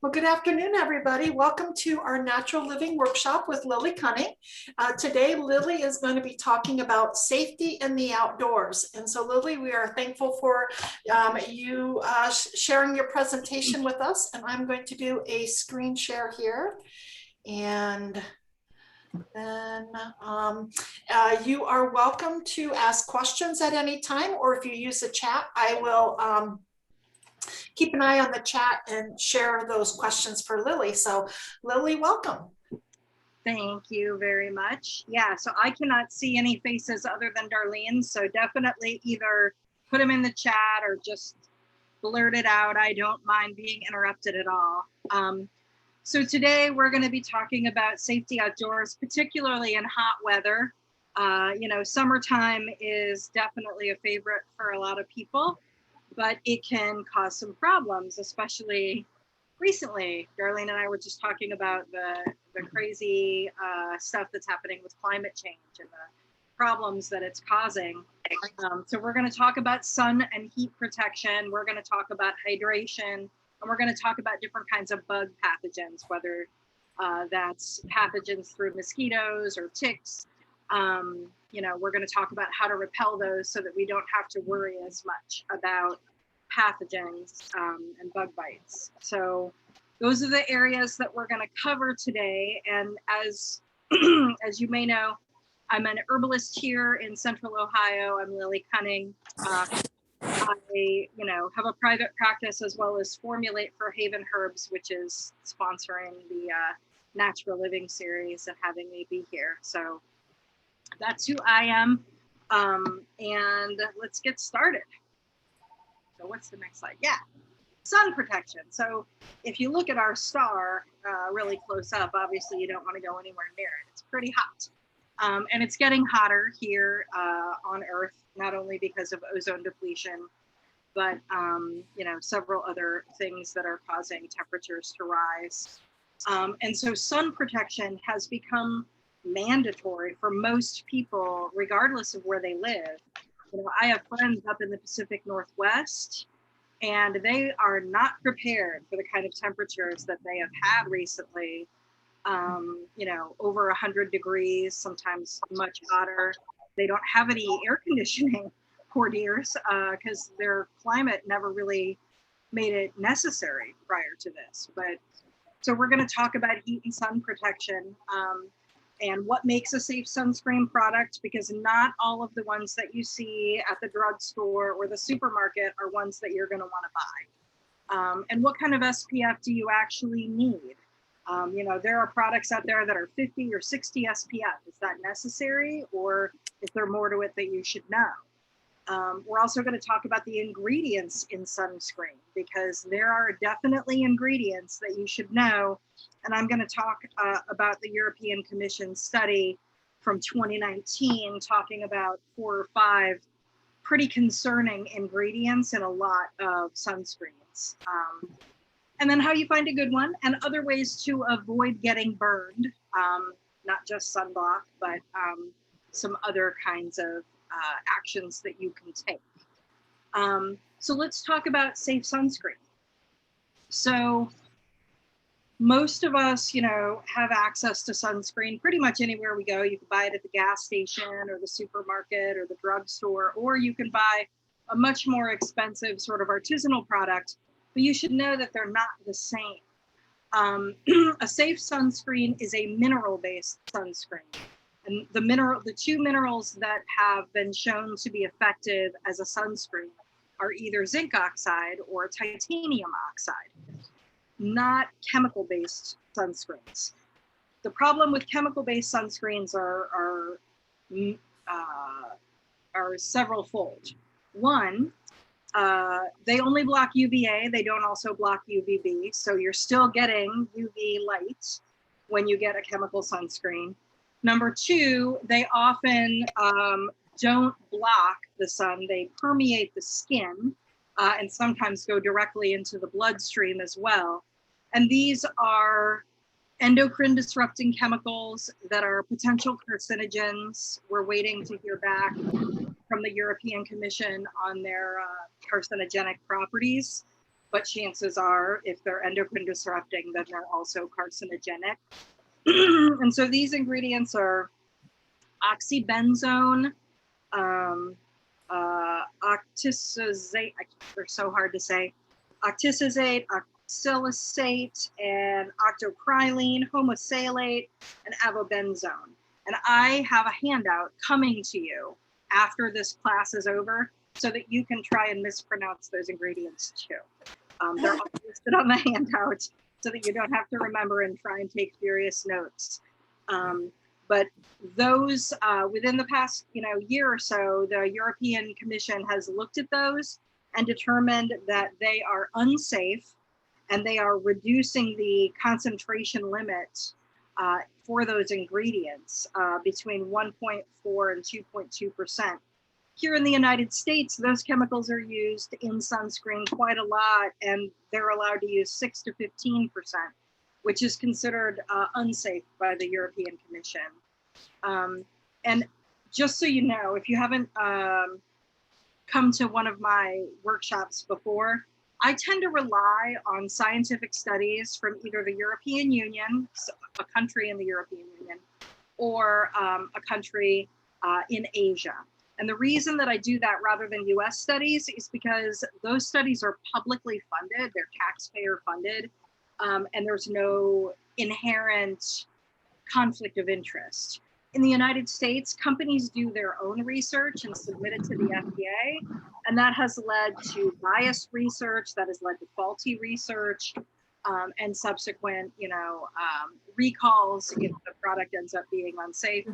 Well, good afternoon, everybody. Welcome to our natural living workshop with Lily Kunning. Today, Lily is going to be talking about safety in the outdoors. And so, Lily, we are thankful for you sharing your presentation with us. And I'm going to do a screen share here. And then you are welcome to ask questions at any time, or if you use the chat, I will keep an eye on the chat and share those questions for Lily. So Lily, welcome. Thank you very much. Yeah, so I cannot see any faces other than Darlene's, so definitely either put them in the chat or just blurt it out. I don't mind being interrupted at all. So today we're going to be talking about safety outdoors, particularly in hot weather. Summertime is definitely a favorite for a lot of people, but it can cause some problems, especially recently. Darlene and I were just talking about the crazy stuff that's happening with climate change and the problems that it's causing. So we're going to talk about sun and heat protection. We're going to talk about hydration, and we're going to talk about different kinds of bug pathogens, whether that's pathogens through mosquitoes or ticks. We're going to talk about how to repel those so that we don't have to worry as much about pathogens and bug bites. So those are the areas that we're going to cover today. And as as you may know, I'm an herbalist here in Central Ohio. I'm Lily Kunning. I have a private practice as well as formulate for Haven Herbs, which is sponsoring the Natural Living series and having me be here. So that's who I am. And let's get started. So what's the next slide? Yeah, sun protection. So if you look at our star really close up, obviously you don't want to go anywhere near it. It's pretty hot. And it's getting hotter here on Earth, not only because of ozone depletion, but several other things that are causing temperatures to rise. And so sun protection has become mandatory for most people, regardless of where they live. I have friends up in the Pacific Northwest, and they are not prepared for the kind of temperatures that they have had recently. Over 100 degrees, sometimes much hotter. They don't have any air conditioning, poor dears, because their climate never really made it necessary prior to this. But so we're going to talk about heat and sun protection. And what makes a safe sunscreen product, because not all of the ones that you see at the drugstore or the supermarket are ones that you're going to want to buy. And what kind of SPF do you actually need? There are products out there that are 50 or 60 SPF. Is that necessary, or is there more to it that you should know? We're also going to talk about the ingredients in sunscreen, because there are definitely ingredients that you should know. And I'm going to talk about the European Commission study from 2019, talking about 4 or 5 pretty concerning ingredients in a lot of sunscreens. And then how you find a good one, and other ways to avoid getting burned, not just sunblock, but some other kinds of actions that you can take. So let's talk about safe sunscreen. So most of us, have access to sunscreen pretty much anywhere we go. You can buy it at the gas station or the supermarket or the drugstore, or you can buy a much more expensive sort of artisanal product, but you should know that they're not the same. A safe sunscreen is a mineral-based sunscreen. And the 2 minerals that have been shown to be effective as a sunscreen are either zinc oxide or titanium oxide, not chemical-based sunscreens. The problem with chemical-based sunscreens are several-fold. One, they only block UVA. They don't also block UVB. So you're still getting UV light when you get a chemical sunscreen. Number 2, they often don't block the sun. They permeate the skin and sometimes go directly into the bloodstream as well. And these are endocrine disrupting chemicals that are potential carcinogens. We're waiting to hear back from the European Commission on their carcinogenic properties. but chances are if they're endocrine disrupting, then they're also carcinogenic. And so these ingredients are oxybenzone, octizazate, they're so hard to say, octizazate, oxalisate, and octocrylene, homosalate, and avobenzone. And I have a handout coming to you after this class is over so that you can try and mispronounce those ingredients too. They're all listed on the handout so that you don't have to remember and try and take furious notes. But those, within the past year or so, the European Commission has looked at those and determined that they are unsafe, and they are reducing the concentration limit for those ingredients between 1.4 and 2.2%. Here in the United States, those chemicals are used in sunscreen quite a lot, and they're allowed to use 6 to 15%, which is considered unsafe by the European Commission. And just so you know, if you haven't come to one of my workshops before, I tend to rely on scientific studies from either the European Union, a country in the European Union, or a country in Asia. And the reason that I do that rather than US studies is because those studies are publicly funded, they're taxpayer funded, and there's no inherent conflict of interest. In the United States, companies do their own research and submit it to the FDA, and that has led to biased research, that has led to faulty research, and subsequent, recalls if the product ends up being unsafe.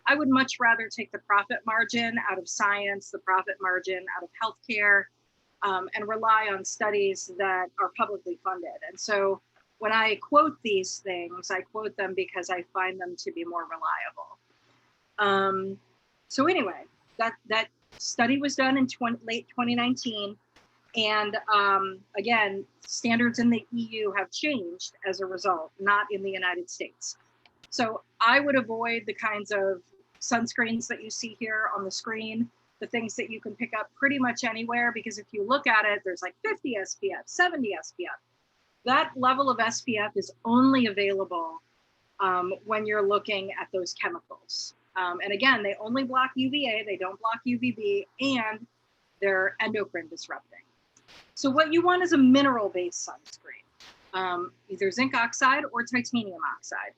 I would much rather take the profit margin out of science, the profit margin out of healthcare, and rely on studies that are publicly funded. And so when I quote these things, I quote them because I find them to be more reliable. So anyway, that study was done in late 2019. And again, standards in the EU have changed as a result, not in the United States. So I would avoid the kinds of sunscreens that you see here on the screen, the things that you can pick up pretty much anywhere, because if you look at it, there's like 50 SPF, 70 SPF. That level of SPF is only available when you're looking at those chemicals. And again, they only block UVA, they don't block UVB, and they're endocrine disrupting. So what you want is a mineral-based sunscreen, either zinc oxide or titanium oxide.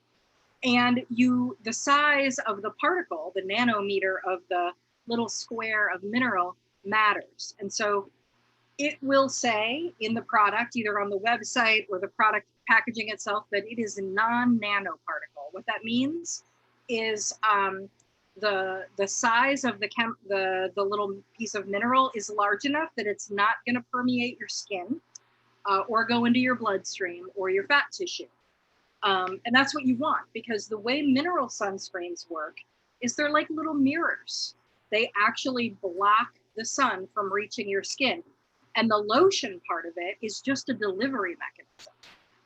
And the size of the particle, the nanometer of the little square of mineral matters. And so it will say in the product, either on the website or the product packaging itself, that it is a non-nanoparticle. What that means is the size of the little piece of mineral is large enough that it's not going to permeate your skin or go into your bloodstream or your fat tissue. And that's what you want, because the way mineral sunscreens work is they're like little mirrors. They actually block the sun from reaching your skin. And the lotion part of it is just a delivery mechanism.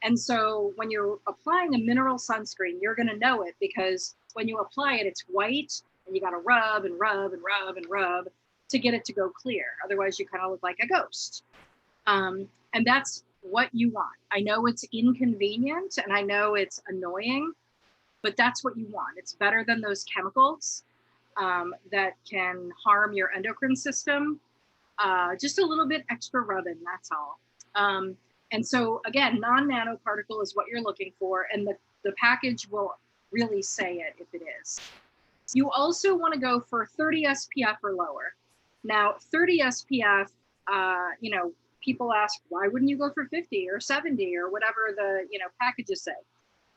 And so when you're applying a mineral sunscreen, you're going to know it, because when you apply it, it's white and you got to rub and rub and rub and rub to get it to go clear. Otherwise, you kind of look like a ghost. And that's what you want. I know it's inconvenient and I know it's annoying, but that's what you want. It's better than those chemicals that can harm your endocrine system. Just a little bit extra rubbing, that's all. And so again, non-nanoparticle is what you're looking for, and the package will really say it if it is. You also want to go for 30 SPF or lower. Now, 30 SPF, people ask, why wouldn't you go for 50 or 70 or whatever the packages say?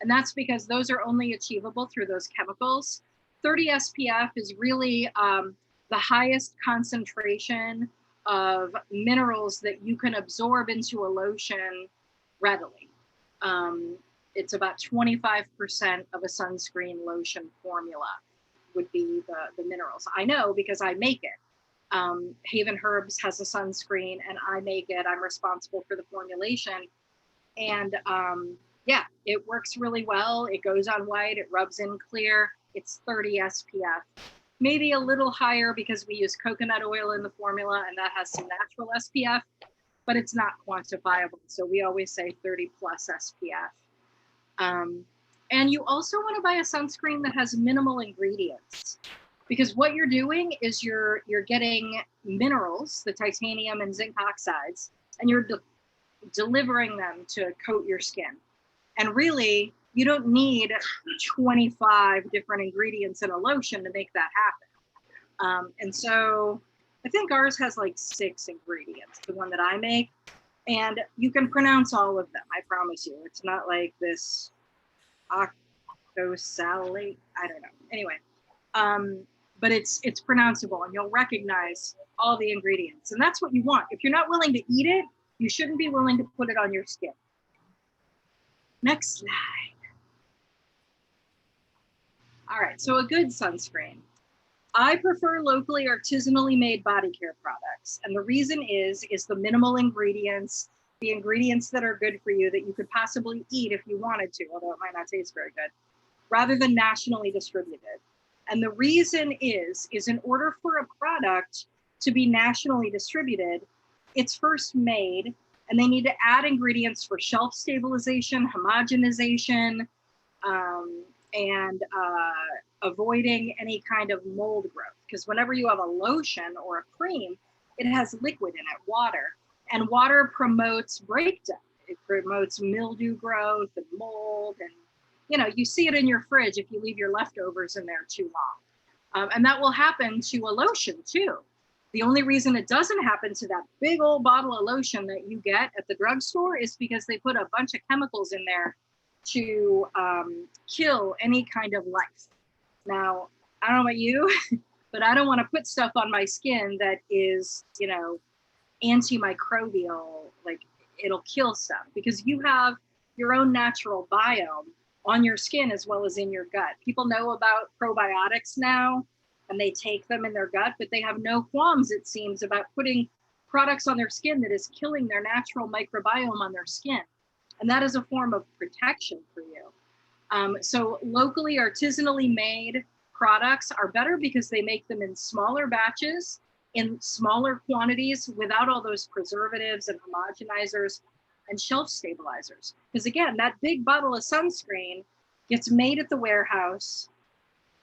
And that's because those are only achievable through those chemicals. 30 SPF is really the highest concentration of minerals that you can absorb into a lotion readily. It's about 25% of a sunscreen lotion formula would be the minerals. I know because I make it. Haven Herbs has a sunscreen and I make it. I'm responsible for the formulation. And yeah, it works really well. It goes on white, it rubs in clear. It's 30 SPF. Maybe a little higher because we use coconut oil in the formula and that has some natural SPF. but it's not quantifiable. So we always say 30 plus SPF. And you also want to buy a sunscreen that has minimal ingredients, because what you're doing is you're getting minerals, the titanium and zinc oxides, and you're delivering them to coat your skin. And really, you don't need 25 different ingredients in a lotion to make that happen. And so I think ours has like 6 ingredients, the one that I make, and you can pronounce all of them. I promise you. It's not like this octosalate, I don't know. Anyway, but it's pronounceable, and you'll recognize all the ingredients. And that's what you want. If you're not willing to eat it, you shouldn't be willing to put it on your skin. Next slide. All right, so a good sunscreen. I prefer locally artisanally made body care products. And the reason is the minimal ingredients, the ingredients that are good for you that you could possibly eat if you wanted to, although it might not taste very good, rather than nationally distributed. And the reason is in order for a product to be nationally distributed, it's first made, and they need to add ingredients for shelf stabilization, homogenization, and avoiding any kind of mold growth. Because whenever you have a lotion or a cream, it has liquid in it, water, and water promotes breakdown. It promotes mildew growth and mold, and you see it in your fridge if you leave your leftovers in there too long. And that will happen to a lotion too. The only reason it doesn't happen to that big old bottle of lotion that you get at the drugstore is because they put a bunch of chemicals in there to kill any kind of life. Now, I don't know about you, but I don't want to put stuff on my skin that is, antimicrobial, like it'll kill stuff, because you have your own natural biome on your skin as well as in your gut. People know about probiotics now, and they take them in their gut, but they have no qualms, it seems, about putting products on their skin that is killing their natural microbiome on their skin. And that is a form of protection for you. So locally, artisanally made products are better because they make them in smaller batches, in smaller quantities, without all those preservatives and homogenizers and shelf stabilizers. Because again, that big bottle of sunscreen gets made at the warehouse.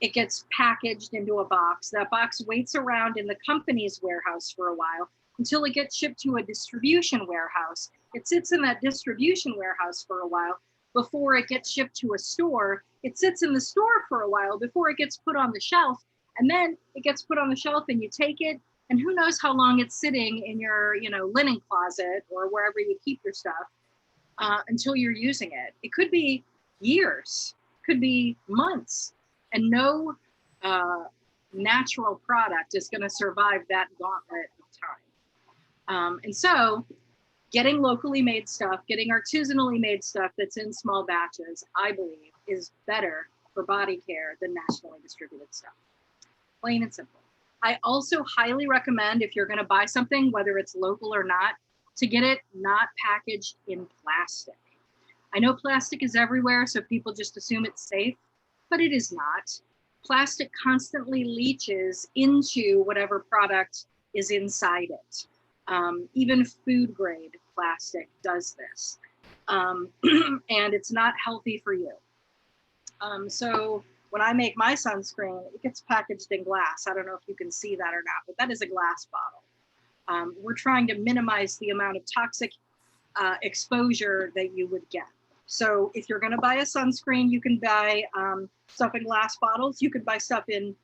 It gets packaged into a box. That box waits around in the company's warehouse for a while until it gets shipped to a distribution warehouse. It sits in that distribution warehouse for a while before it gets shipped to a store. It sits in the store for a while before it gets put on the shelf. And then it gets put on the shelf and you take it, and who knows how long it's sitting in your linen closet or wherever you keep your stuff until you're using it. It could be years, could be months, and no natural product is going to survive that gauntlet of time. And so getting locally made stuff, getting artisanally made stuff that's in small batches, I believe, is better for body care than nationally distributed stuff. Plain and simple. I also highly recommend, if you're going to buy something, whether it's local or not, to get it not packaged in plastic. I know plastic is everywhere, so people just assume it's safe, but it is not. Plastic constantly leaches into whatever product is inside it. Even food grade plastic does this. And it's not healthy for you. So when I make my sunscreen, it gets packaged in glass. I don't know if you can see that or not, but that is a glass bottle. We're trying to minimize the amount of toxic exposure that you would get. So if you're going to buy a sunscreen, you can buy stuff in glass bottles. You could buy stuff in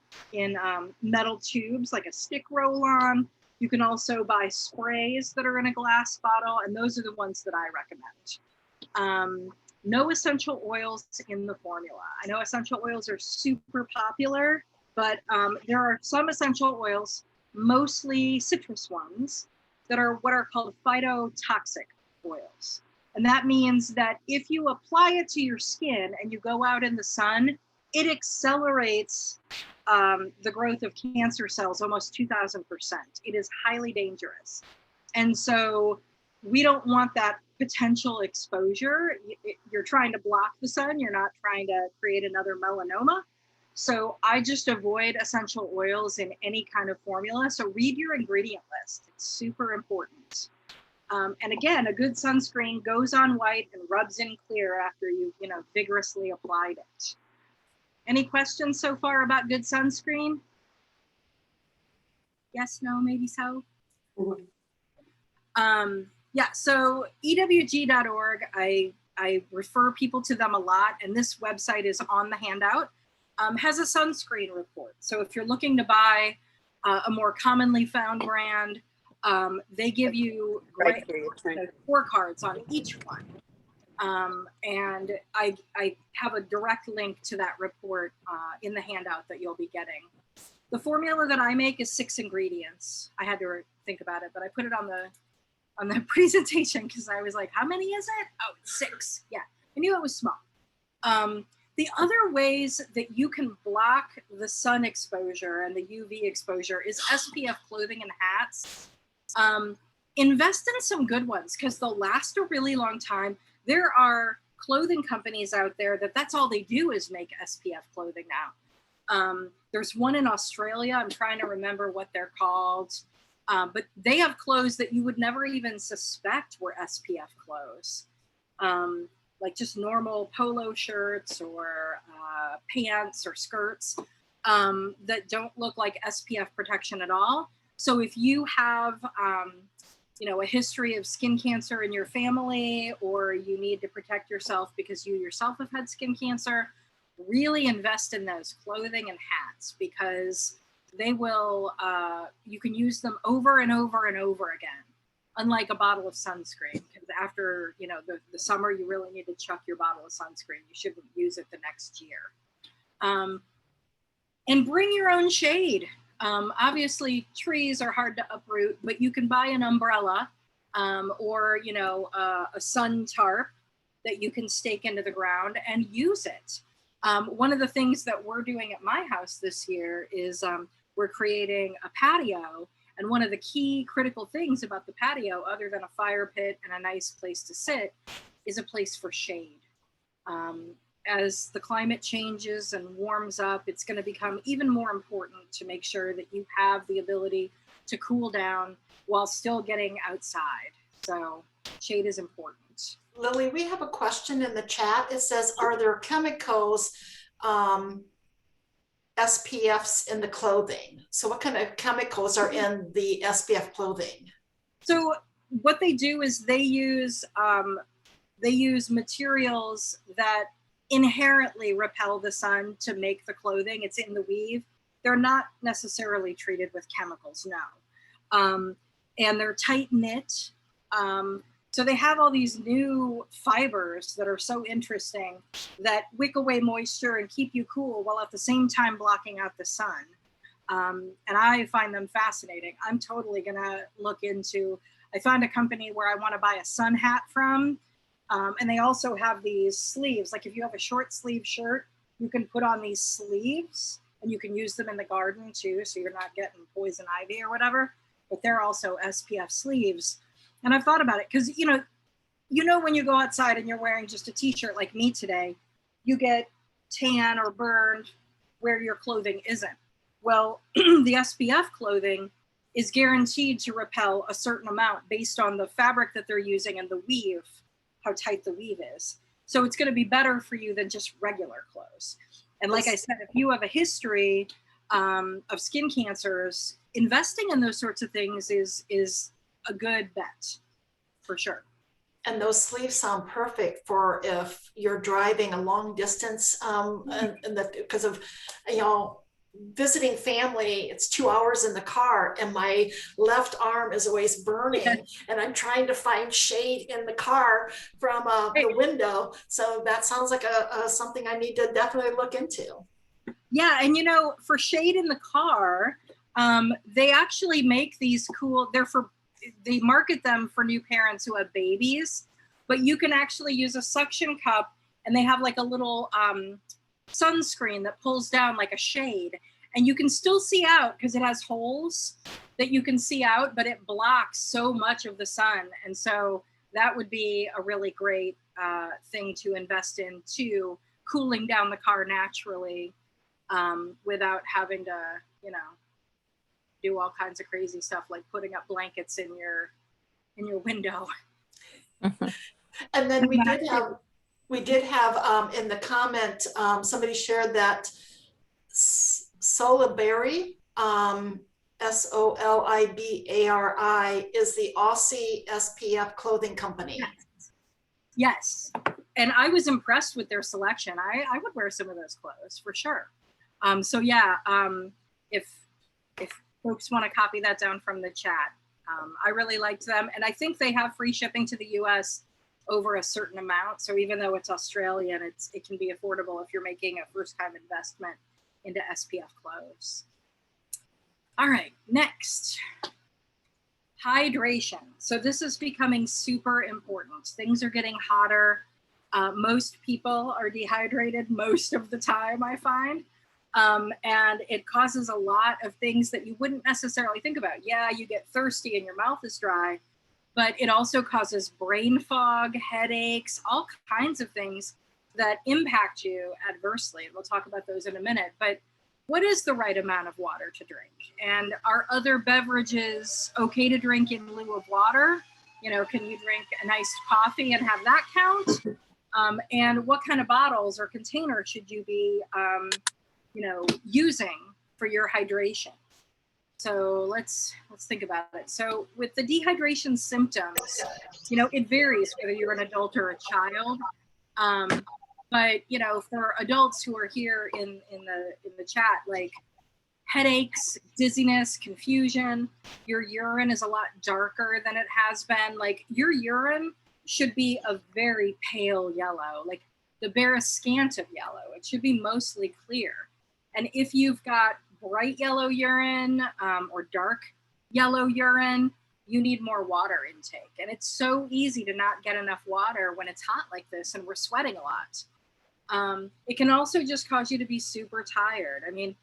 metal tubes, like a stick roll-on. You can also buy sprays that are in a glass bottle, and those are the ones that I recommend. No essential oils in the formula. I know essential oils are super popular, but there are some essential oils, mostly citrus ones, that are what are called phytotoxic oils. And that means that if you apply it to your skin and you go out in the sun, it accelerates the growth of cancer cells almost 2,000%. It is highly dangerous. And so we don't want that potential exposure. You're trying to block the sun. You're not trying to create another melanoma. So I just avoid essential oils in any kind of formula. So read your ingredient list. It's super important. And again, a good sunscreen goes on white and rubs in clear after you, vigorously applied it. Any questions so far about good sunscreen? Yes, no, maybe so. Yeah, so ewg.org, I refer people to them a lot, and this website is on the handout, has a sunscreen report. So if you're looking to buy a more commonly found brand, they give you great scorecards on each one. And I have a direct link to that report in the handout that you'll be getting. The formula that I make is 6 ingredients. I had to think about it, but I put it on the presentation because I was like, how many is it? Oh, it's 6. Yeah, I knew it was small. The other ways that you can block the sun exposure and the UV exposure is SPF clothing and hats. Invest in some good ones because they'll last a really long time. There are clothing companies out there that's all they do is make SPF clothing now. There's one in Australia. I'm trying to remember what they're called. But they have clothes that you would never even suspect were SPF clothes. Like just normal polo shirts or pants or skirts that don't look like SPF protection at all. So if you have, a history of skin cancer in your family, or you need to protect yourself because you yourself have had skin cancer, really invest in those clothing and hats because they will, you can use them over and over and over again, unlike a bottle of sunscreen. Because after, the summer, you really need to chuck your bottle of sunscreen. You shouldn't use it the next year. And bring your own shade. Obviously, trees are hard to uproot, but you can buy an umbrella or, a sun tarp that you can stake into the ground and use it. One of the things that we're doing at my house this year is we're creating a patio. And one of the key critical things about the patio, other than a fire pit and a nice place to sit, is a place for shade. As the climate changes and warms up, it's going to become even more important to make sure that you have the ability to cool down while still getting outside. So shade is important. Lily, we have a question in the chat. It says, are there chemicals, SPFs in the clothing? So what kind of chemicals are in the SPF clothing? So what they do is they use materials that inherently repel the sun to make the clothing. It's in the weave. They're not necessarily treated with chemicals, no. And they're tight knit. So they have all these new fibers that are so interesting that wick away moisture and keep you cool while at the same time blocking out the sun. And I find them fascinating. I'm totally gonna look into, I found a company where I wanna buy a sun hat from. And they also have these sleeves. Like if you have a short sleeve shirt, you can put on these sleeves and you can use them in the garden too. So you're not getting poison ivy or whatever, but they're also SPF sleeves. And I've thought about it because, when you go outside and you're wearing just a t-shirt like me today, you get tan or burned where your clothing isn't. Well, the SPF clothing is guaranteed to repel a certain amount based on the fabric that they're using and the weave, how tight the weave is. So it's going to be better for you than just regular clothes. And like I said, if you have a history of skin cancers, investing in those sorts of things is a good bet for sure. And those sleeves sound perfect for if you're driving a long distance, because of, visiting family. It's 2 hours in the car and my left arm is always burning and I'm trying to find shade in the car from the window. So that sounds like something I need to definitely look into. Yeah, and for shade in the car, they actually make these cool, they market them for new parents who have babies, but you can actually use a suction cup and they have like a little sunscreen that pulls down like a shade and you can still see out because it has holes that you can see out, but it blocks so much of the sun. And so that would be a really great thing to invest in too, cooling down the car naturally without having to, do all kinds of crazy stuff like putting up blankets in your in your window. And then we did have in the comment, somebody shared that Solibari, Solibari is the Aussie SPF clothing company. Yes. And I was impressed with their selection. I would wear some of those clothes for sure. So yeah, if folks want to copy that down from the chat, I really liked them. And I think they have free shipping to the US over a certain amount. So even though it's Australian, it can be affordable if you're making a first time investment into SPF clothes. All right, next. Hydration. So this is becoming super important. Things are getting hotter. Most people are dehydrated most of the time, I find. And it causes a lot of things that you wouldn't necessarily think about. Yeah, you get thirsty and your mouth is dry, but it also causes brain fog, headaches, all kinds of things that impact you adversely. We'll talk about those in a minute, but what is the right amount of water to drink? And are other beverages okay to drink in lieu of water? You know, can you drink a nice coffee and have that count? And what kind of bottles or containers should you be, using for your hydration? So let's think about it. So with the dehydration symptoms, it varies whether you're an adult or a child. But for adults who are here in the chat, like headaches, dizziness, confusion, your urine is a lot darker than it has been. Like your urine should be a very pale yellow, like the barest scant of yellow. It should be mostly clear. And if you've got bright yellow urine or dark yellow urine, you need more water intake. And it's so easy to not get enough water when it's hot like this and we're sweating a lot. It can also just cause you to be super tired. I mean,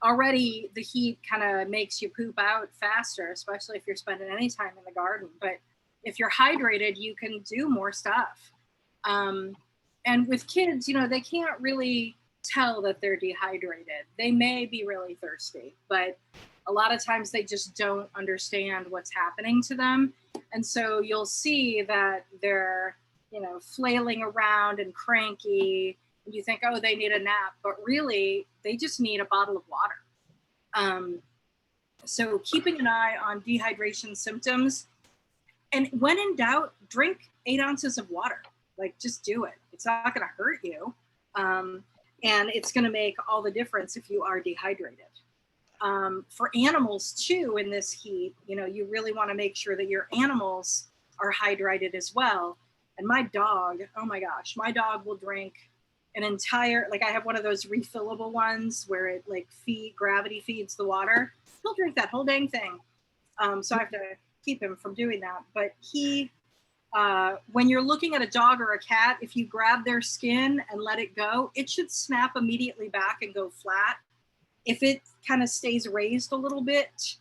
already the heat kind of makes you poop out faster, especially if you're spending any time in the garden. But if you're hydrated, you can do more stuff. And with kids, they can't really tell that they're dehydrated. They may be really thirsty, but a lot of times they just don't understand what's happening to them. And so you'll see that they're, flailing around and cranky. And you think, oh, they need a nap, but really they just need a bottle of water. So keeping an eye on dehydration symptoms. And when in doubt, drink 8 ounces of water. Like, just do it. It's not going to hurt you. And it's going to make all the difference if you are dehydrated. For animals too, in this heat, you really want to make sure that your animals are hydrated as well. And my dog, oh my gosh, my dog will drink an entire, like I have one of those refillable ones where it gravity feeds the water. He'll drink that whole dang thing. So I have to keep him from doing that. But when you're looking at a dog or a cat, if you grab their skin and let it go, it should snap immediately back and go flat. If it kind of stays raised a little bit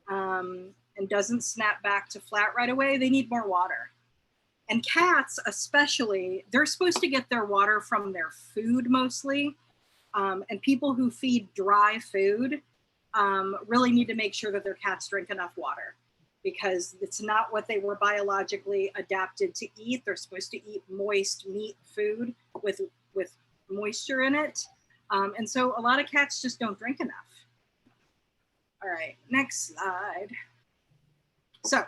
and doesn't snap back to flat right away, they need more water. And cats especially, they're supposed to get their water from their food mostly. And people who feed dry food really need to make sure that their cats drink enough water, because it's not what they were biologically adapted to eat. They're supposed to eat moist meat food with moisture in it. And so a lot of cats just don't drink enough. All right, next slide. So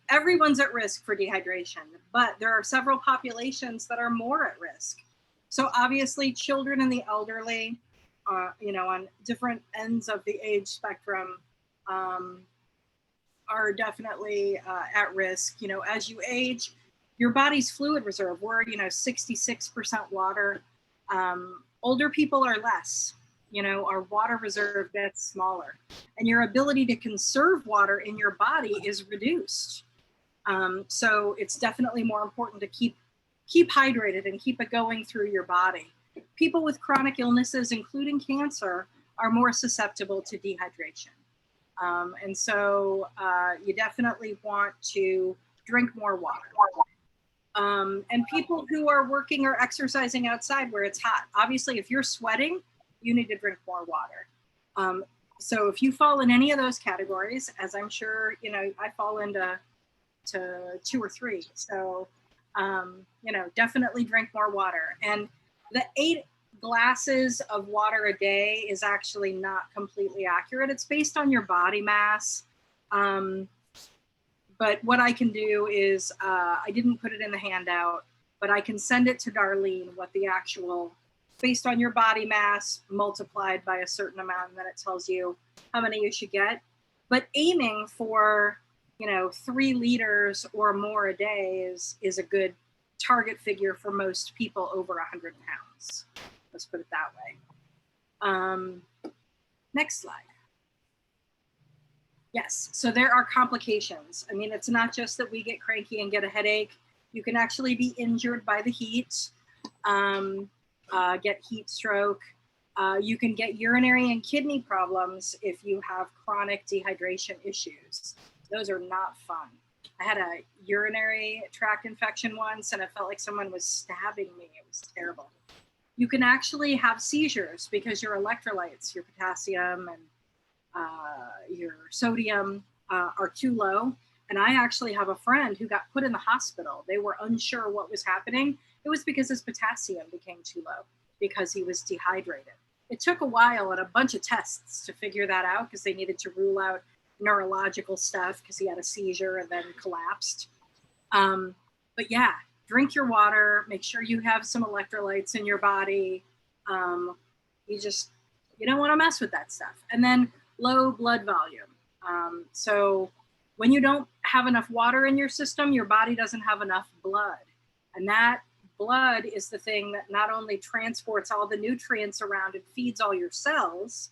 everyone's at risk for dehydration, but there are several populations that are more at risk. So obviously children and the elderly, on different ends of the age spectrum, are definitely at risk. As you age, your body's fluid reserve, we're 66% water. Older people are less. Our water reserve gets smaller, and your ability to conserve water in your body is reduced. So it's definitely more important to keep hydrated and keep it going through your body. People with chronic illnesses, including cancer, are more susceptible to dehydration. And so you definitely want to drink more water. And people who are working or exercising outside where it's hot. Obviously, if you're sweating, you need to drink more water. So if you fall in any of those categories, as I'm sure, I fall into to 2 or 3. So, you know, definitely drink more water. And the 8 glasses of water a day is actually not completely accurate. It's based on your body mass. But what I can do is, I didn't put it in the handout, but I can send it to Darlene what the actual, based on your body mass multiplied by a certain amount, and then it tells you how many you should get. But aiming for, you know, 3 liters or more a day is a good target figure for most people over 100 pounds. Let's put it that way. Next slide. Yes, so there are complications. I mean, it's not just that we get cranky and get a headache. You can actually be injured by the heat, get heat stroke. You can get urinary and kidney problems if you have chronic dehydration issues. Those are not fun. I had a urinary tract infection once, and it felt like someone was stabbing me. It was terrible. You can actually have seizures because your electrolytes, your potassium and your sodium are too low. And I actually have a friend who got put in the hospital. They were unsure what was happening. It was because his potassium became too low because he was dehydrated. It took a while and a bunch of tests to figure that out because they needed to rule out neurological stuff because he had a seizure and then collapsed. But yeah, drink your water, make sure you have some electrolytes in your body. You don't want to mess with that stuff. And then low blood volume. So when you don't have enough water in your system, your body doesn't have enough blood. And that blood is the thing that not only transports all the nutrients around and feeds all your cells,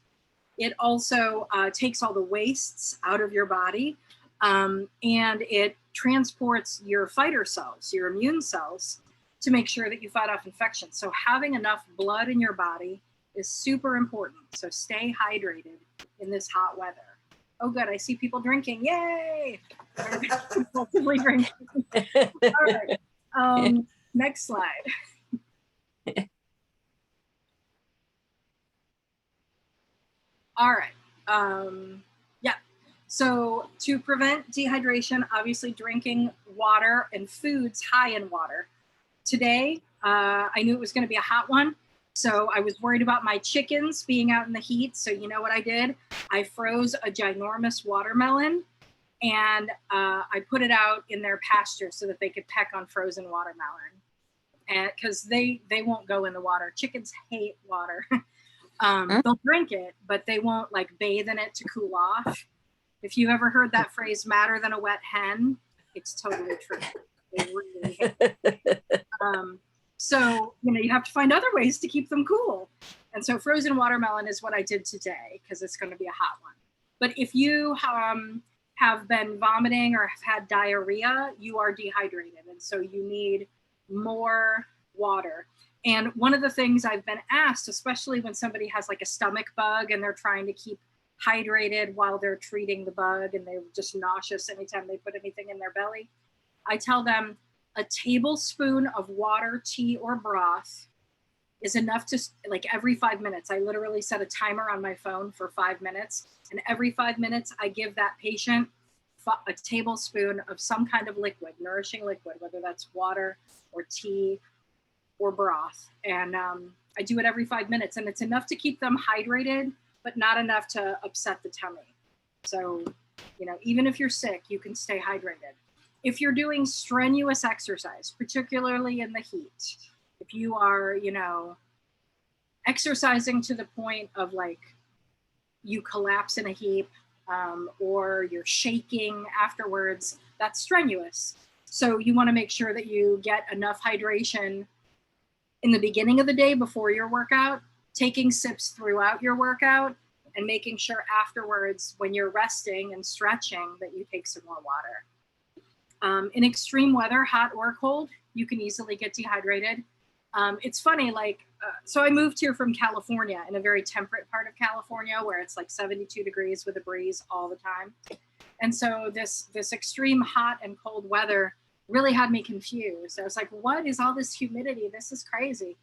it also takes all the wastes out of your body, and it transports your fighter cells, your immune cells, to make sure that you fight off infections. So having enough blood in your body is super important. So stay hydrated in this hot weather. Oh, good. I see people drinking. Yay! Compulsively drinking. All right. Next slide. All right. Yeah. So to prevent dehydration, obviously drinking water and foods high in water. Today, I knew it was going to be a hot one. So I was worried about my chickens being out in the heat. So you know what I did? I froze a ginormous watermelon and I put it out in their pasture so that they could peck on frozen watermelon. And because they won't go in the water. Chickens hate water. They'll drink it, but they won't like bathe in it to cool off. If you've ever heard that phrase, madder than a wet hen, it's totally true. They really hate it. So, you know, you have to find other ways to keep them cool. And so frozen watermelon is what I did today because it's going to be a hot one. But if you have been vomiting or have had diarrhea, you are dehydrated. And so you need more water. And one of the things I've been asked, especially when somebody has like a stomach bug and they're trying to keep hydrated while they're treating the bug and they're just nauseous anytime they put anything in their belly, I tell them a tablespoon of water, tea, or broth is enough to, like every 5 minutes, I literally set a timer on my phone for 5 minutes. And every 5 minutes, I give that patient a tablespoon of some kind of liquid, nourishing liquid, whether that's water or tea or broth. And I do it every 5 minutes, and it's enough to keep them hydrated, but not enough to upset the tummy. So, you know, even if you're sick, you can stay hydrated. If you're doing strenuous exercise, particularly in the heat, if you are, you know, exercising to the point of like you collapse in a heap, or you're shaking afterwards, that's strenuous. So you want to make sure that you get enough hydration in the beginning of the day before your workout, taking sips throughout your workout, and making sure afterwards when you're resting and stretching that you take some more water. In extreme weather, hot or cold, you can easily get dehydrated. It's funny, like, so I moved here from California, in a very temperate part of California where it's like 72 degrees with a breeze all the time. And so this extreme hot and cold weather really had me confused. I was like, what is all this humidity? This is crazy.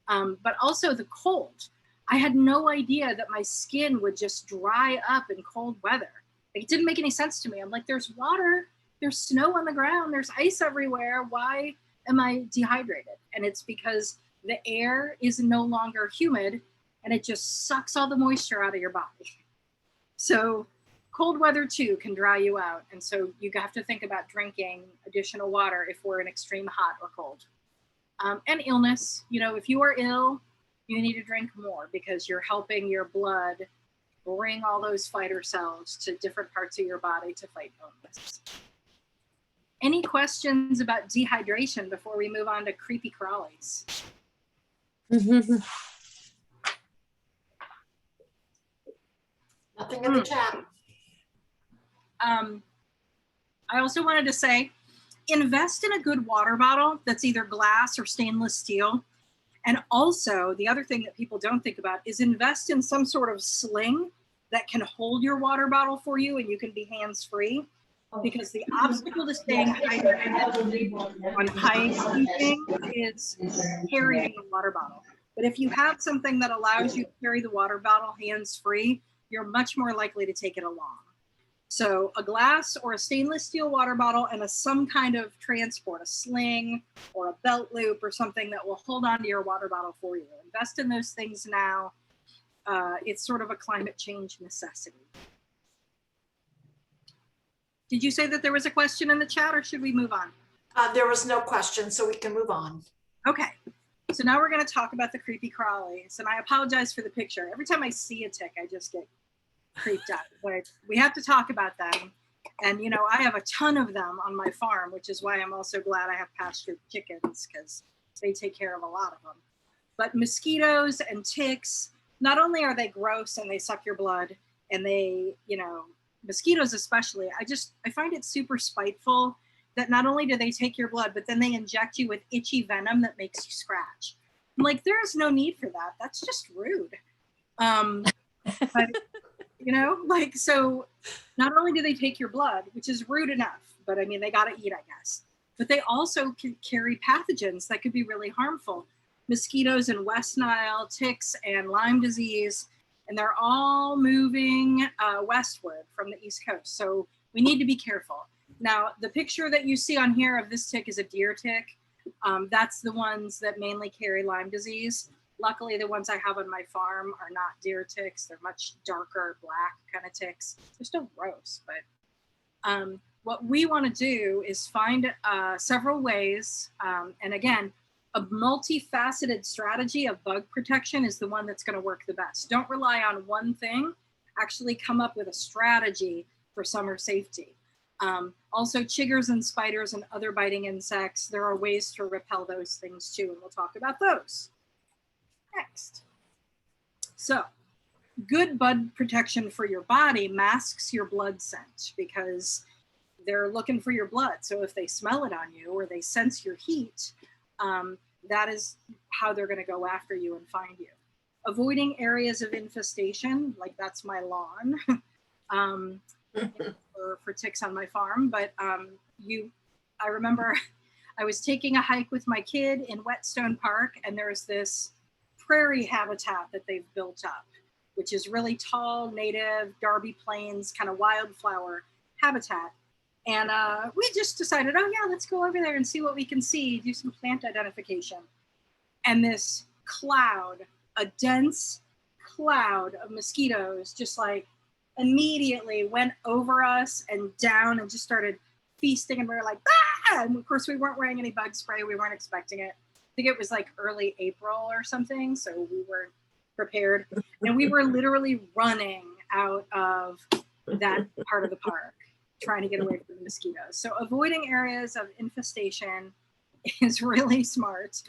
But also the cold. I had no idea that my skin would just dry up in cold weather. Like, it didn't make any sense to me. I'm like, there's water there's snow on the ground, there's ice everywhere. Why am I dehydrated? And it's because the air is no longer humid and it just sucks all the moisture out of your body. So cold weather too can dry you out. And so you have to think about drinking additional water if we're in extreme hot or cold. And illness, if you are ill, you need to drink more because you're helping your blood bring all those fighter cells to different parts of your body to fight illness. Any questions about dehydration before we move on to creepy crawlies? Nothing in the chat. I also wanted to say, invest in a good water bottle that's either glass or stainless steel. And also, the other thing that people don't think about is invest in some sort of sling that can hold your water bottle for you and you can be hands-free. Because the obstacle to staying hydrated on high heating is carrying the water bottle. But if you have something that allows you to carry the water bottle hands-free, you're much more likely to take it along. So a glass or a stainless steel water bottle and some kind of transport, a sling or a belt loop or something that will hold on to your water bottle for you. Invest in those things now. It's sort of a climate change necessity. Did you say that there was a question in the chat or should we move on? There was no question, so we can move on. Okay. So now we're going to talk about the creepy crawlies. And I apologize for the picture. Every time I see a tick, I just get creeped out. But we have to talk about them. And, I have a ton of them on my farm, which is why I'm also glad I have pastured chickens because they take care of a lot of them. But mosquitoes and ticks, not only are they gross and they suck your blood and they, mosquitoes especially, I find it super spiteful that not only do they take your blood, but then they inject you with itchy venom that makes you scratch. I'm like, there is no need for that. That's just rude. But, so not only do they take your blood, which is rude enough, but I mean, they got to eat, I guess. But they also can carry pathogens that could be really harmful. Mosquitoes and West Nile, ticks and Lyme disease, and they're all moving westward from the East Coast. So we need to be careful. Now, the picture that you see on here of this tick is a deer tick. That's the ones that mainly carry Lyme disease. Luckily, the ones I have on my farm are not deer ticks. They're much darker, black kind of ticks. They're still gross, but what we want to do is find several ways. And again, a multifaceted strategy of bug protection is the one that's going to work the best. Don't rely on one thing. Actually come up with a strategy for summer safety. Also, chiggers and spiders and other biting insects, there are ways to repel those things too, and we'll talk about those next. So, good bug protection for your body masks your blood scent because they're looking for your blood. So if they smell it on you or they sense your heat, that is how they're going to go after you and find you. Avoiding areas of infestation, like that's my lawn, for ticks on my farm. But I remember I was taking a hike with my kid in Whetstone Park, and there's this prairie habitat that they've built up, which is really tall, native, Darby Plains kind of wildflower habitat. And we just decided, oh yeah, let's go over there and see what we can see, do some plant identification. And this cloud, a dense cloud of mosquitoes just like immediately went over us and down and just started feasting. And we were like, ah! And of course we weren't wearing any bug spray. We weren't expecting it. I think it was like early April or something. So we weren't prepared. And we were literally running out of that part of the park, trying to get away from the mosquitoes. So avoiding areas of infestation is really smart.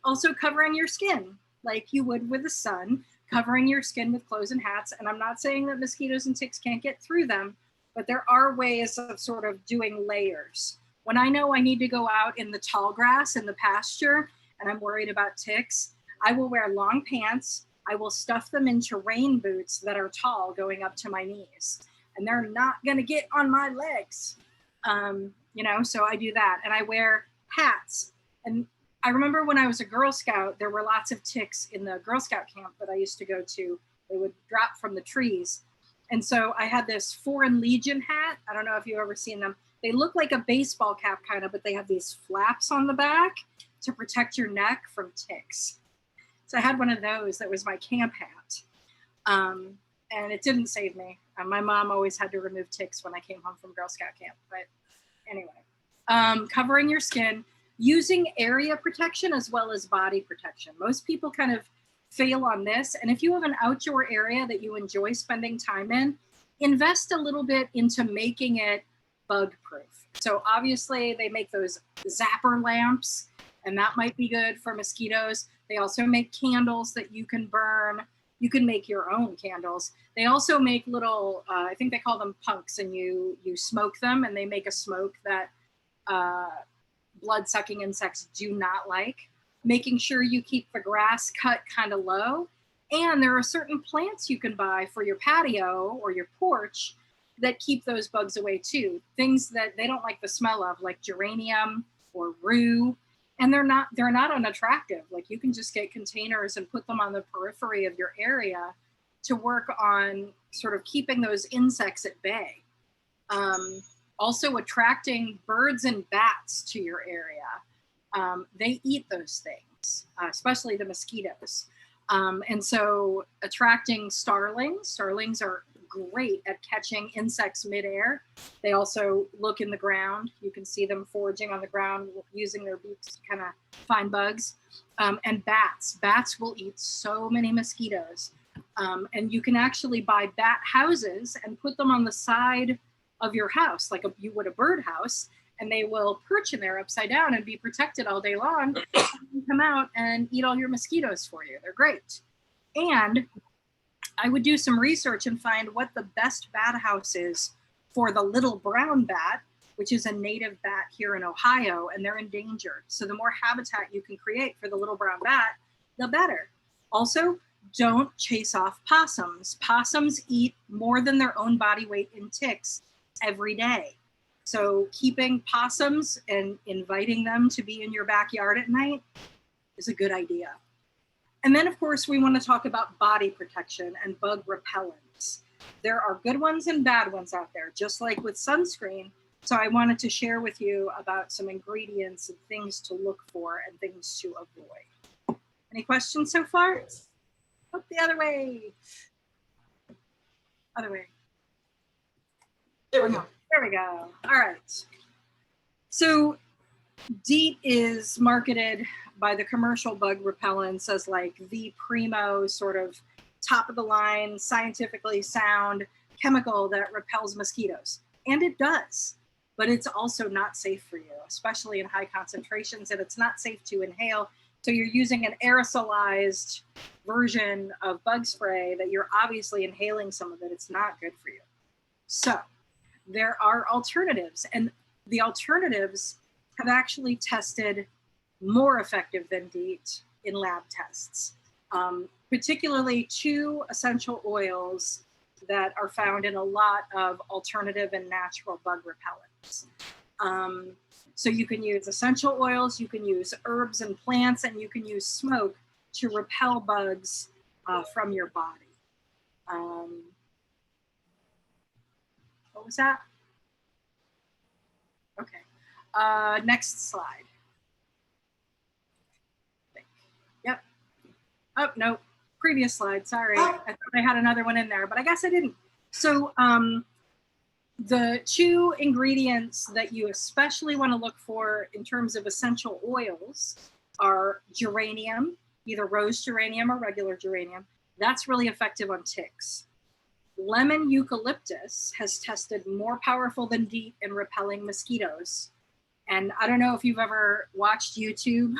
Also covering your skin like you would with the sun, covering your skin with clothes and hats. And I'm not saying that mosquitoes and ticks can't get through them, but there are ways of sort of doing layers. When I know I need to go out in the tall grass in the pasture and I'm worried about ticks, I will wear long pants. I will stuff them into rain boots that are tall going up to my knees. And they're not going to get on my legs, so I do that. And I wear hats. And I remember when I was a Girl Scout, there were lots of ticks in the Girl Scout camp that I used to go to. They would drop from the trees. And so I had this Foreign Legion hat. I don't know if you've ever seen them. They look like a baseball cap kind of, but they have these flaps on the back to protect your neck from ticks. So I had one of those that was my camp hat. And it didn't save me. My mom always had to remove ticks when I came home from Girl Scout camp. But anyway, covering your skin, using area protection as well as body protection. Most people kind of fail on this. And if you have an outdoor area that you enjoy spending time in, invest a little bit into making it bug proof. So obviously they make those zapper lamps, and that might be good for mosquitoes. They also make candles that you can burn. You can make your own candles. They also make little, I think they call them punks, and you smoke them, and they make a smoke that blood-sucking insects do not like. Making sure you keep the grass cut kind of low. And there are certain plants you can buy for your patio or your porch that keep those bugs away too. Things that they don't like the smell of, like geranium or rue. And they're not unattractive. Like, you can just get containers and put them on the periphery of your area to work on sort of keeping those insects at bay. Also attracting birds and bats to your area. They eat those things, especially the mosquitoes. And so attracting starlings. Starlings are great at catching insects midair. They also look in the ground. You can see them foraging on the ground using their beaks to kind of find bugs. And bats. Bats will eat so many mosquitoes. And you can actually buy bat houses and put them on the side of your house, like you would a birdhouse, and they will perch in there upside down and be protected all day long. And come out and eat all your mosquitoes for you. They're great. And I would do some research and find what the best bat house is for the little brown bat, which is a native bat here in Ohio, and they're endangered. So the more habitat you can create for the little brown bat, the better. Also, don't chase off possums. Possums eat more than their own body weight in ticks every day. So keeping possums and inviting them to be in your backyard at night is a good idea. And then, of course, we want to talk about body protection and bug repellents. There are good ones and bad ones out there, just like with sunscreen. So I wanted to share with you about some ingredients and things to look for and things to avoid. Any questions so far? Look the other way. Other way. There we go. There we go. All right. So DEET is marketed by the commercial bug repellents as like the primo sort of top of the line, scientifically sound chemical that repels mosquitoes. And it does, but it's also not safe for you, especially in high concentrations, and it's not safe to inhale. So you're using an aerosolized version of bug spray that you're obviously inhaling some of it. It's not good for you. So there are alternatives, and the alternatives have actually tested more effective than DEET in lab tests, particularly 2 essential oils that are found in a lot of alternative and natural bug repellents. So you can use essential oils, you can use herbs and plants, and you can use smoke to repel bugs from your body. What was that? Okay, next slide. Yep. Oh, no, previous slide, sorry. I thought I had another one in there, but I guess I didn't. So the 2 ingredients that you especially want to look for in terms of essential oils are geranium, either rose geranium or regular geranium. That's really effective on ticks. Lemon eucalyptus has tested more powerful than DEET in repelling mosquitoes. And I don't know if you've ever watched YouTube,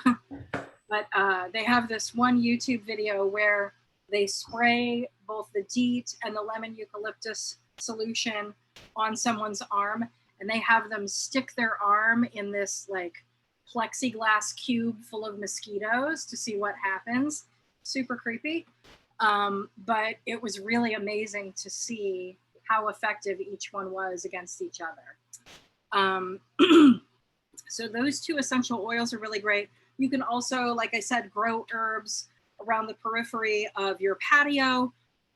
but they have this one YouTube video where they spray both the DEET and the lemon eucalyptus solution on someone's arm, and they have them stick their arm in this like plexiglass cube full of mosquitoes to see what happens. Super creepy. But it was really amazing to see how effective each one was against each other. So those 2 essential oils are really great. You can also, like I said, grow herbs around the periphery of your patio.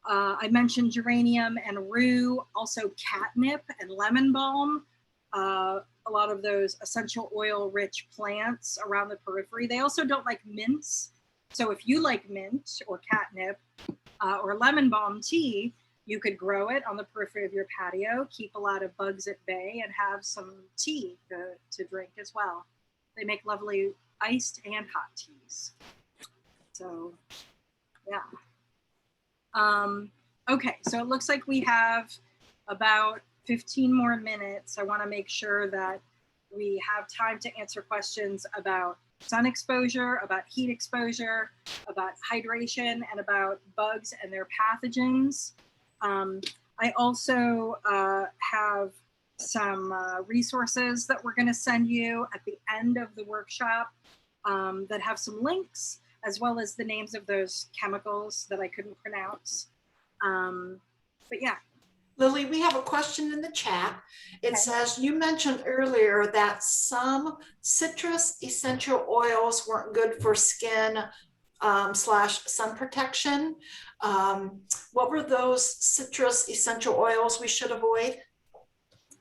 I mentioned geranium and rue, also catnip and lemon balm a lot of those essential oil rich plants around the periphery. They also don't like mints. So if you like mint or catnip or lemon balm tea, you could grow it on the periphery of your patio, keep a lot of bugs at bay, and have some tea to drink as well. They make lovely iced and hot teas. So, yeah. Okay, so it looks like we have about 15 more minutes. I want to make sure that we have time to answer questions about sun exposure, about heat exposure, about hydration, and about bugs and their pathogens. I also have some resources that we're going to send you at the end of the workshop that have some links, as well as the names of those chemicals that I couldn't pronounce. But yeah. Lily, we have a question in the chat. It says, you mentioned earlier that some citrus essential oils weren't good for skin slash sun protection. What were those citrus essential oils we should avoid?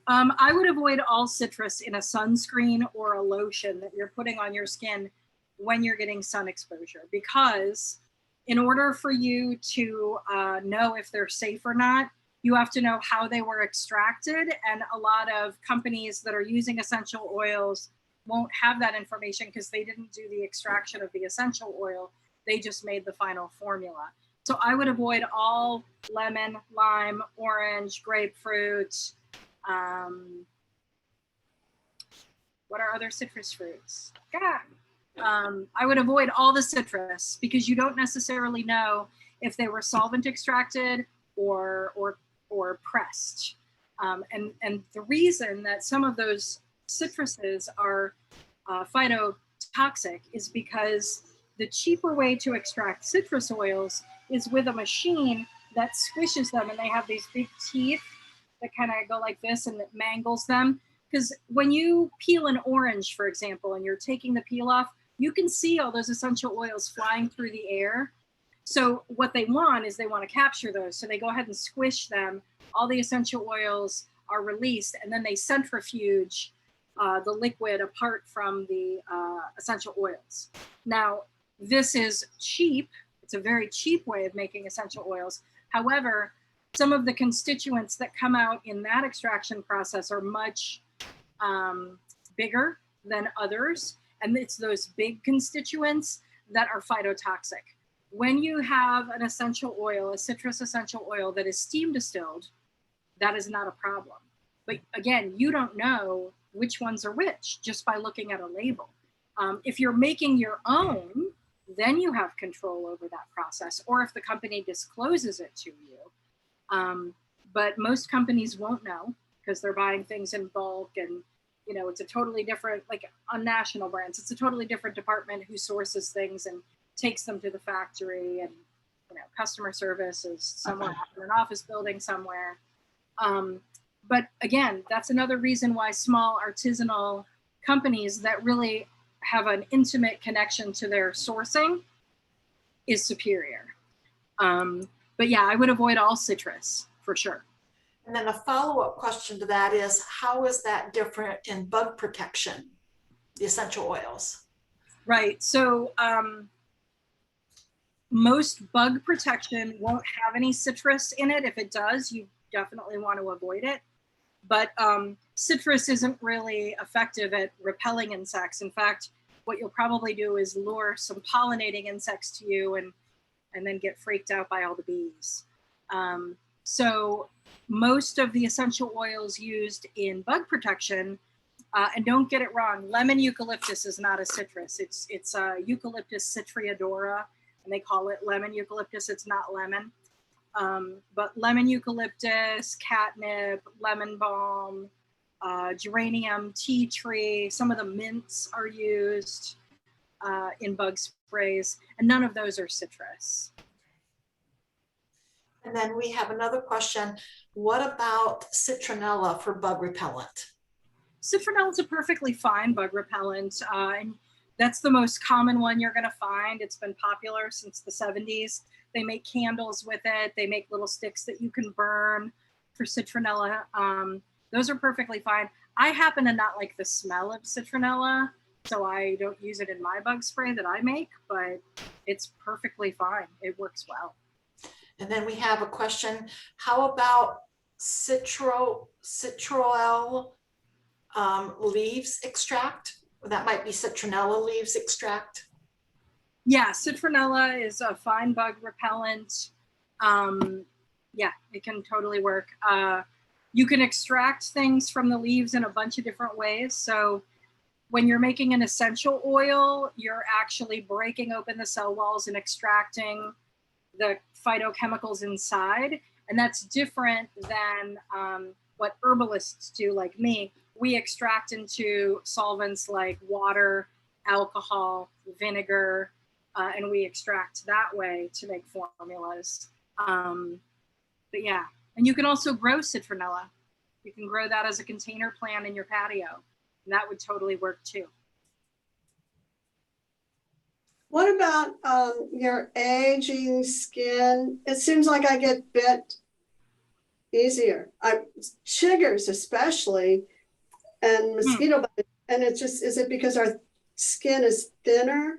I would avoid all citrus in a sunscreen or a lotion that you're putting on your skin when you're getting sun exposure, because in order for you to know if they're safe or not, you have to know how they were extracted. And a lot of companies that are using essential oils won't have that information because they didn't do the extraction of the essential oil. They just made the final formula. So I would avoid all lemon, lime, orange, grapefruit. What are other citrus fruits? I would avoid all the citrus because you don't necessarily know if they were solvent extracted or pressed. And the reason that some of those citruses are phytotoxic is because the cheaper way to extract citrus oils is with a machine that squishes them, and they have these big teeth that kind of go like this and it mangles them. Because when you peel an orange, for example, and you're taking the peel off, you can see all those essential oils flying through the air. So what they want is they want to capture those. So they go ahead and squish them. All the essential oils are released, and then they centrifuge the liquid apart from the essential oils. Now, this is cheap. It's a very cheap way of making essential oils. However, some of the constituents that come out in that extraction process are much bigger than others. And it's those big constituents that are phytotoxic. When you have an essential oil, a citrus essential oil that is steam distilled, that is not a problem. But again, you don't know which ones are which just by looking at a label. If you're making your own, then you have control over that process, or if the company discloses it to you. But most companies won't know because they're buying things in bulk, and you know, it's a totally different, like on national brands, it's a totally different department who sources things and takes them to the factory, and you know, customer service is somewhere in an office building somewhere. But again, that's another reason why small artisanal companies that really have an intimate connection to their sourcing is superior. But yeah, I would avoid all citrus for sure. And then a follow-up question to that is, how is that different in bug protection, the essential oils? Right, so most bug protection won't have any citrus in it. If it does, you definitely want to avoid it. But citrus isn't really effective at repelling insects. In fact, what you'll probably do is lure some pollinating insects to you and then get freaked out by all the bees. So most of the essential oils used in bug protection, and don't get it wrong, lemon eucalyptus is not a citrus. It's Eucalyptus citriodora, and they call it lemon eucalyptus. It's not lemon. But lemon eucalyptus, catnip, lemon balm, geranium, tea tree, some of the mints are used in bug sprays, and none of those are citrus. And then we have another question. What about citronella for bug repellent? Citronella is a perfectly fine bug repellent. And that's the most common one you're going to find. It's been popular since the 70s. They make candles with it. They make little sticks that you can burn for citronella. Those are perfectly fine. I happen to not like the smell of citronella, so I don't use it in my bug spray that I make, but it's perfectly fine. It works well. And then we have a question, how about citral leaves extract? That might be citronella leaves extract. Yeah, citronella is a fine bug repellent. Yeah, it can totally work. You can extract things from the leaves in a bunch of different ways. So when you're making an essential oil, you're actually breaking open the cell walls and extracting the phytochemicals inside. And that's different than what herbalists do, like me. We extract into solvents like water, alcohol, vinegar, and we extract that way to make formulas. But yeah, and you can also grow citronella. You can grow that as a container plant in your patio, and that would totally work too. What about your aging skin? It seems like I get bit easier. Chiggers especially, and mosquito bites. And it's just, is it because our skin is thinner?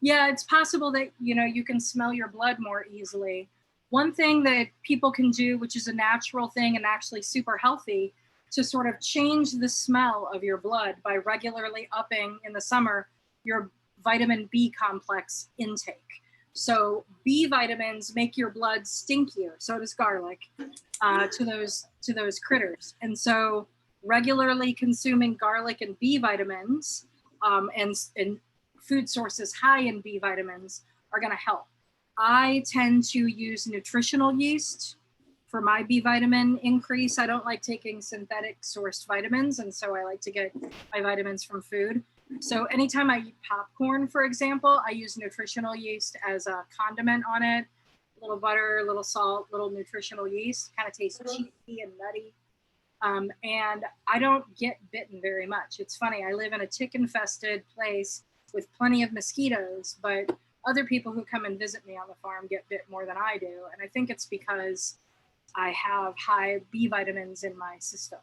Yeah, it's possible that, you can smell your blood more easily. One thing that people can do, which is a natural thing and actually super healthy, to sort of change the smell of your blood by regularly upping in the summer your vitamin B complex intake. So B vitamins make your blood stinkier. So does garlic to those critters. And so regularly consuming garlic and B vitamins and food sources high in B vitamins are going to help. I tend to use nutritional yeast for my B vitamin increase. I don't like taking synthetic sourced vitamins, and so I like to get my vitamins from food. So anytime I eat popcorn, for example, I use nutritional yeast as a condiment on it. A little butter, a little salt, little nutritional yeast. Kind of tastes cheesy and nutty. And I don't get bitten very much. It's funny, I live in a tick-infested place with plenty of mosquitoes, but other people who come and visit me on the farm get bit more than I do. And I think it's because I have high B vitamins in my system.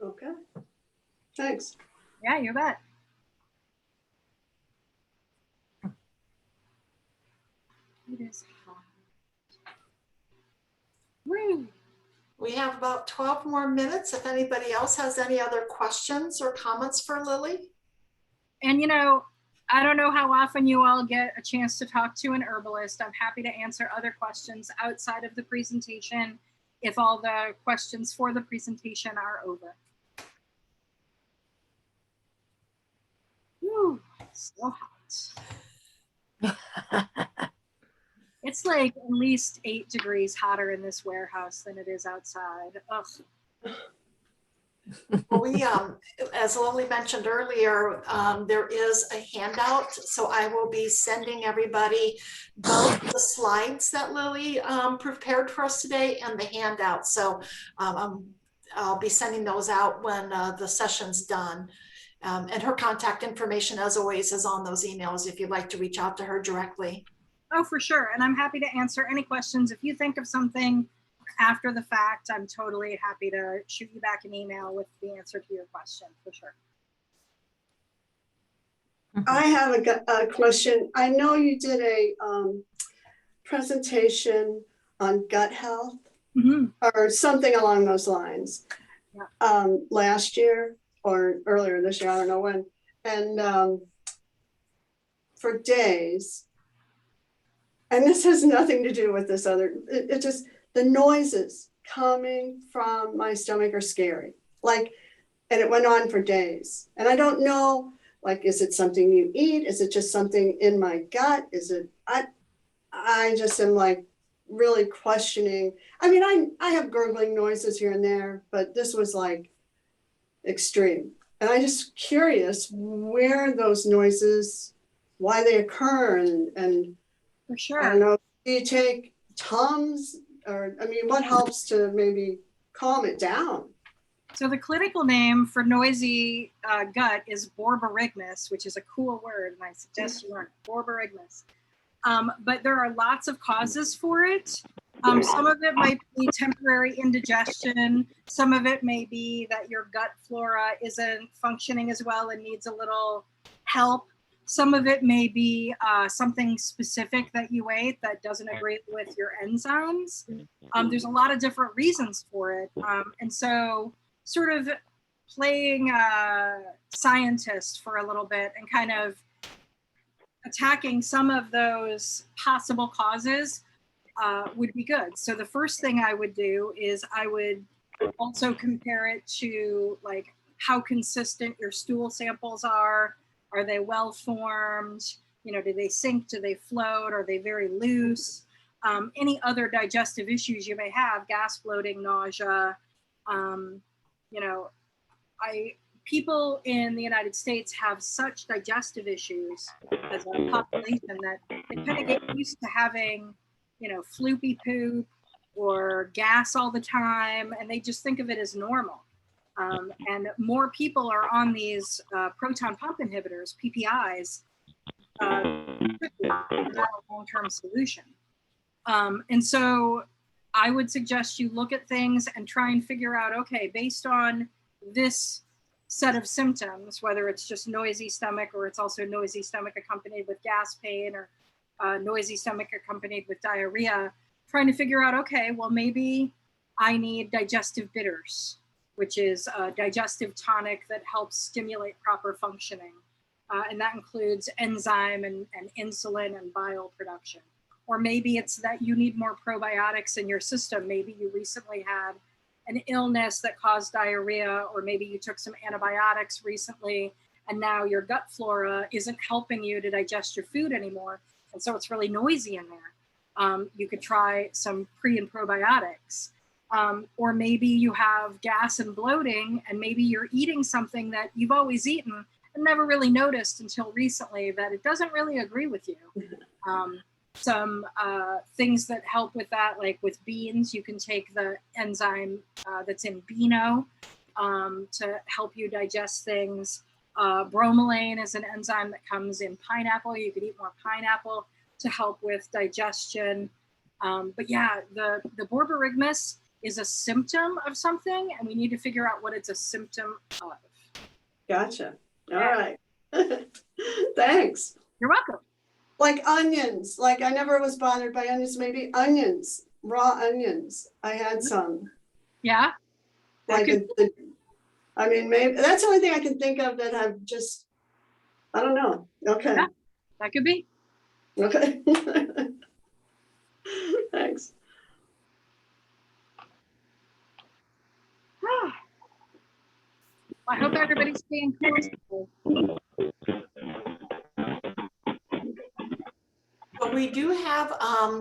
Okay, thanks. Yeah, you bet. It is hot. Woo. We have about 12 more minutes. If anybody else has any other questions or comments for Lily. And I don't know how often you all get a chance to talk to an herbalist. I'm happy to answer other questions outside of the presentation if all the questions for the presentation are over. Woo, so hot. It's like at least 8 degrees hotter in this warehouse than it is outside. Ugh. Well, we, as Lily mentioned earlier, there is a handout. So I will be sending everybody both the slides that Lily prepared for us today and the handout. So I'll be sending those out when the session's done. And her contact information, as always, is on those emails if you'd like to reach out to her directly. Oh, for sure. And I'm happy to answer any questions. If you think of something after the fact, I'm totally happy to shoot you back an email with the answer to your question, for sure. I have a question. I know you did a presentation on gut health or something along those lines last year or earlier this year, I don't know when. And for days, and this has nothing to do with this other, it just, the noises coming from my stomach are scary. And it went on for days. And I don't know, is it something you eat? Is it just something in my gut? Is it, I just am really questioning. I mean, I have gurgling noises here and there, but this was extreme. And I'm just curious where those noises, why they occur, and for sure. I don't know, do you take Tums? Or, I mean, what helps to maybe calm it down? So the clinical name for noisy gut is borborygmus, which is a cool word, and I suggest you learn borborygmus. But there are lots of causes for it. Some of it might be temporary indigestion. Some of it may be that your gut flora isn't functioning as well and needs a little help. Some of it may be something specific that you ate that doesn't agree with your enzymes. There's a lot of different reasons for it. And so sort of playing scientist for a little bit and kind of attacking some of those possible causes would be good. So the first thing I would do is I would also compare it to like how consistent your stool samples are. Are they well formed? You know, do they sink? Do they float? Are they very loose? Any other digestive issues you may have, gas, bloating, nausea. You know, people in the United States have such digestive issues as a population that they kind of get used to having, you know, floopy poop or gas all the time, and they just think of it as normal. And more people are on these proton pump inhibitors, PPIs, not a long-term solution. And so I would suggest you look at things and try and figure out, okay, based on this set of symptoms, whether it's just noisy stomach or it's also noisy stomach accompanied with gas pain or noisy stomach accompanied with diarrhea, trying to figure out, okay, well, maybe I need digestive bitters, which is a digestive tonic that helps stimulate proper functioning. And that includes enzyme and insulin and bile production. Or maybe it's that you need more probiotics in your system. Maybe you recently had an illness that caused diarrhea, or maybe you took some antibiotics recently and now your gut flora isn't helping you to digest your food anymore. And so it's really noisy in there. You could try some pre and probiotics. Or maybe you have gas and bloating, and maybe you're eating something that you've always eaten and never really noticed until recently that it doesn't really agree with you. Some things that help with that, like with beans, you can take the enzyme that's in Beano to help you digest things. Bromelain is an enzyme that comes in pineapple. You could eat more pineapple to help with digestion. But yeah, the borborygmus is a symptom of something, and we need to figure out what it's a symptom of. Gotcha. All right. Thanks. You're welcome. Like onions, like I never was bothered by onions, maybe onions, raw onions. I had some. Yeah. Like I mean, maybe that's the only thing I can think of that I've just, I don't know. Okay. Yeah, that could be. Okay. Thanks. I hope everybody's staying cool. But we do have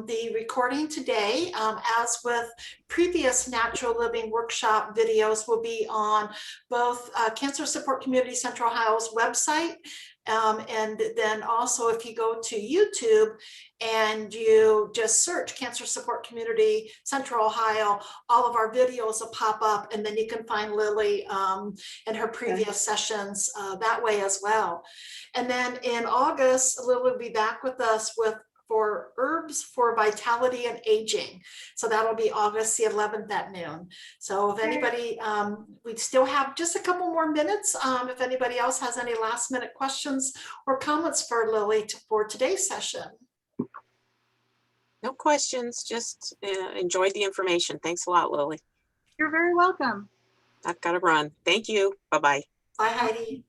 the recording today, as with previous Natural Living Workshop videos, will be on both Cancer Support Community Central Ohio's website. And then also if you go to YouTube and you just search Cancer Support Community Central Ohio, all of our videos will pop up, and then you can find Lily and her previous sessions that way as well. And then in August, Lily will be back with us for herbs for vitality and aging. So that'll be August the 11th at noon. So if anybody, we still have just a couple more minutes. If anybody else has any last minute questions or comments for Lily for today's session. No questions, just enjoyed the information. Thanks a lot, Lily. You're very welcome. I've got to run. Thank you. Bye-bye. Bye, Heidi.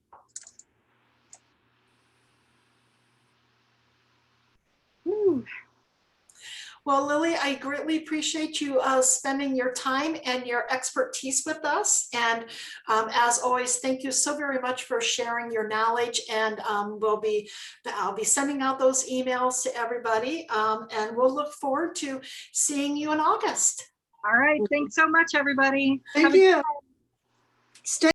Well, Lily, I greatly appreciate you spending your time and your expertise with us. And as always, thank you so very much for sharing your knowledge. And I'll be sending out those emails to everybody. And we'll look forward to seeing you in August. All right. Thanks so much, everybody. Thank you. Stay